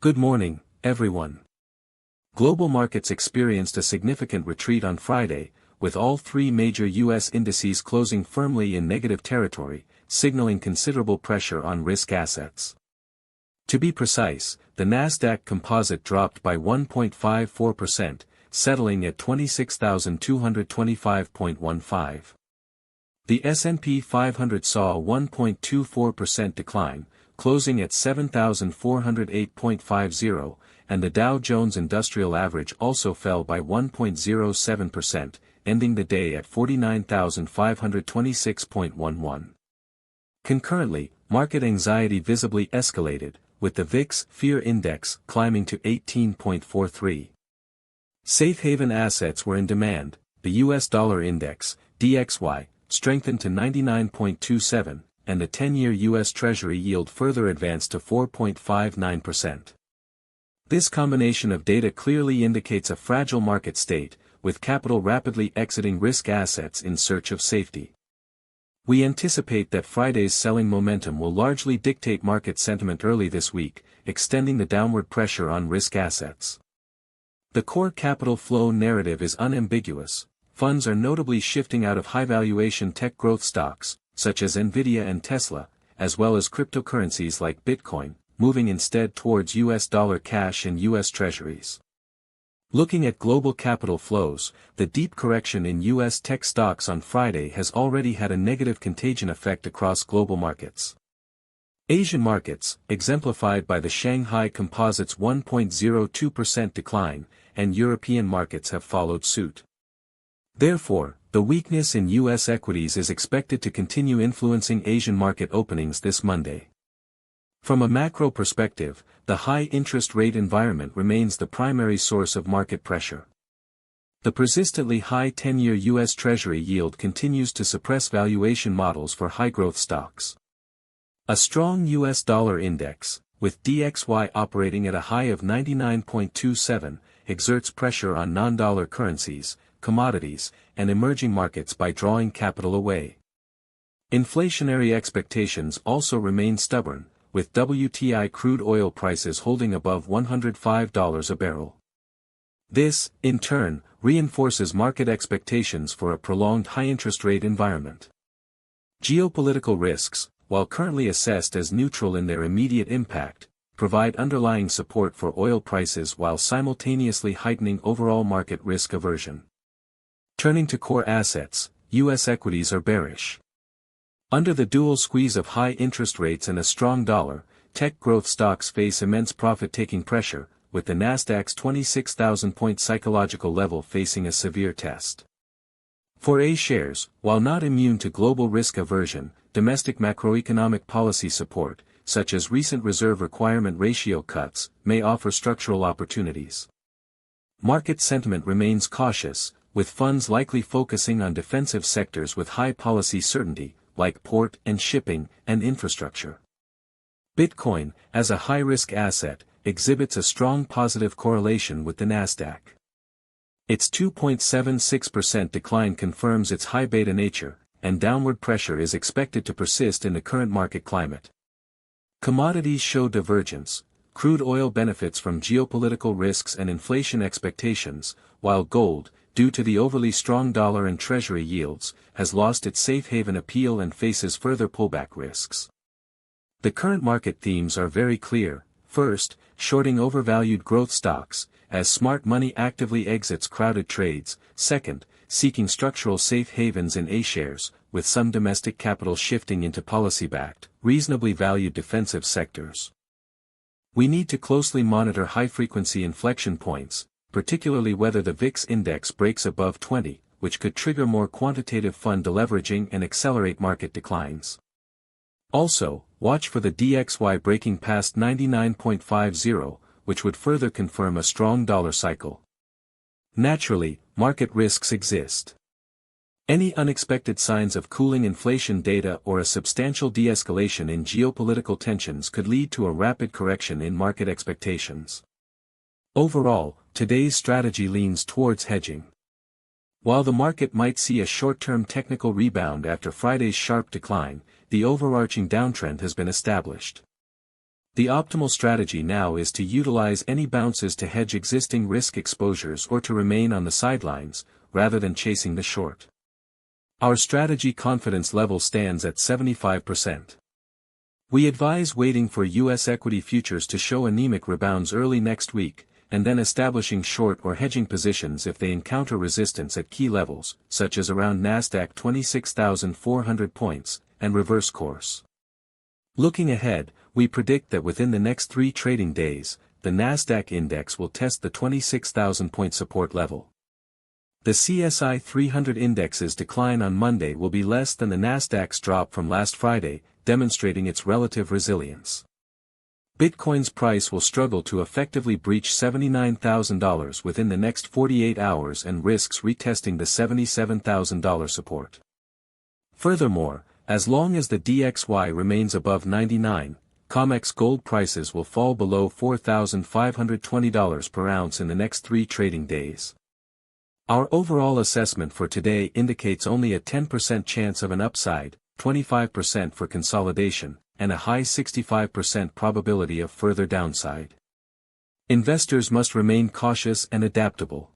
Good morning, everyone. Global markets experienced a significant retreat on Friday, with all three major U.S. indices closing firmly in negative territory, signaling considerable pressure on risk assets. To be precise, the Nasdaq Composite dropped by 1.54%, settling at 26,225.15. The S&P 500 saw a 1.24% decline, closing at 7,408.50, and the Dow Jones Industrial Average also fell by 1.07%, ending the day at 49,526.11. Concurrently, market anxiety visibly escalated, with the VIX Fear Index climbing to 18.43. Safe haven assets were in demand. The US dollar index, DXY, strengthened to 99.27, and the 10-year U.S. Treasury yield further advanced to 4.59%. This combination of data clearly indicates a fragile market state, with capital rapidly exiting risk assets in search of safety. We anticipate that Friday's selling momentum will largely dictate market sentiment early this week, extending the downward pressure on risk assets. The core capital flow narrative is unambiguous. Funds are notably shifting out of high-valuation tech growth stocks, such as Nvidia and Tesla, as well as cryptocurrencies like Bitcoin, moving instead towards US dollar cash and US Treasuries. Looking at global capital flows, the deep correction in US tech stocks on Friday has already had a negative contagion effect across global markets. Asian markets, exemplified by the Shanghai Composite's 1.02% decline, and European markets have followed suit. Therefore, the weakness in U.S. equities is expected to continue influencing Asian market openings this Monday. From a macro perspective, the high interest rate environment remains the primary source of market pressure. The persistently high 10-year U.S. Treasury yield continues to suppress valuation models for high-growth stocks. A strong U.S. dollar index, with DXY operating at a high of 99.27, exerts pressure on non-dollar currencies, commodities, and emerging markets by drawing capital away. Inflationary expectations also remain stubborn, with WTI crude oil prices holding above $105 a barrel. This, in turn, reinforces market expectations for a prolonged high-interest rate environment. Geopolitical risks, while currently assessed as neutral in their immediate impact, provide underlying support for oil prices while simultaneously heightening overall market risk aversion. Turning to core assets, U.S. equities are bearish. Under the dual squeeze of high interest rates and a strong dollar, tech growth stocks face immense profit-taking pressure, with the Nasdaq's 26,000-point psychological level facing a severe test. For A shares, while not immune to global risk aversion, domestic macroeconomic policy support, such as recent reserve requirement ratio cuts, may offer structural opportunities. Market sentiment remains cautious, with funds likely focusing on defensive sectors with high policy certainty, like port and shipping and infrastructure. Bitcoin, as a high-risk asset, exhibits a strong positive correlation with the Nasdaq. Its 2.76% decline confirms its high beta nature, and downward pressure is expected to persist in the current market climate. Commodities show divergence. Crude oil benefits from geopolitical risks and inflation expectations, while gold, due to the overly strong dollar and treasury yields, has lost its safe haven appeal and faces further pullback risks. The current market themes are very clear. First, shorting overvalued growth stocks, as smart money actively exits crowded trades. Second, seeking structural safe havens in A shares, with some domestic capital shifting into policy-backed, reasonably valued defensive sectors. We need to closely monitor high-frequency inflection points, particularly whether the VIX index breaks above 20, which could trigger more quantitative fund deleveraging and accelerate market declines. Also, watch for the DXY breaking past 99.50, which would further confirm a strong dollar cycle. Naturally, market risks exist. Any unexpected signs of cooling inflation data or a substantial de-escalation in geopolitical tensions could lead to a rapid correction in market expectations. Overall, today's strategy leans towards hedging. While the market might see a short-term technical rebound after Friday's sharp decline, the overarching downtrend has been established. The optimal strategy now is to utilize any bounces to hedge existing risk exposures or to remain on the sidelines, rather than chasing the short. Our strategy confidence level stands at 75%. We advise waiting for U.S. equity futures to show anemic rebounds early next week, and then establishing short or hedging positions if they encounter resistance at key levels, such as around Nasdaq 26,400 points, and reverse course. Looking ahead, we predict that within the next 3 trading days, the Nasdaq index will test the 26,000-point support level. The CSI 300 index's decline on Monday will be less than the Nasdaq's drop from last Friday, demonstrating its relative resilience. Bitcoin's price will struggle to effectively breach $79,000 within the next 48 hours and risks retesting the $77,000 support. Furthermore, as long as the DXY remains above 99, COMEX gold prices will fall below $4,520 per ounce in the next 3 trading days. Our overall assessment for today indicates only a 10% chance of an upside, 25% for consolidation, and a high 65% probability of further downside. Investors must remain cautious and adaptable.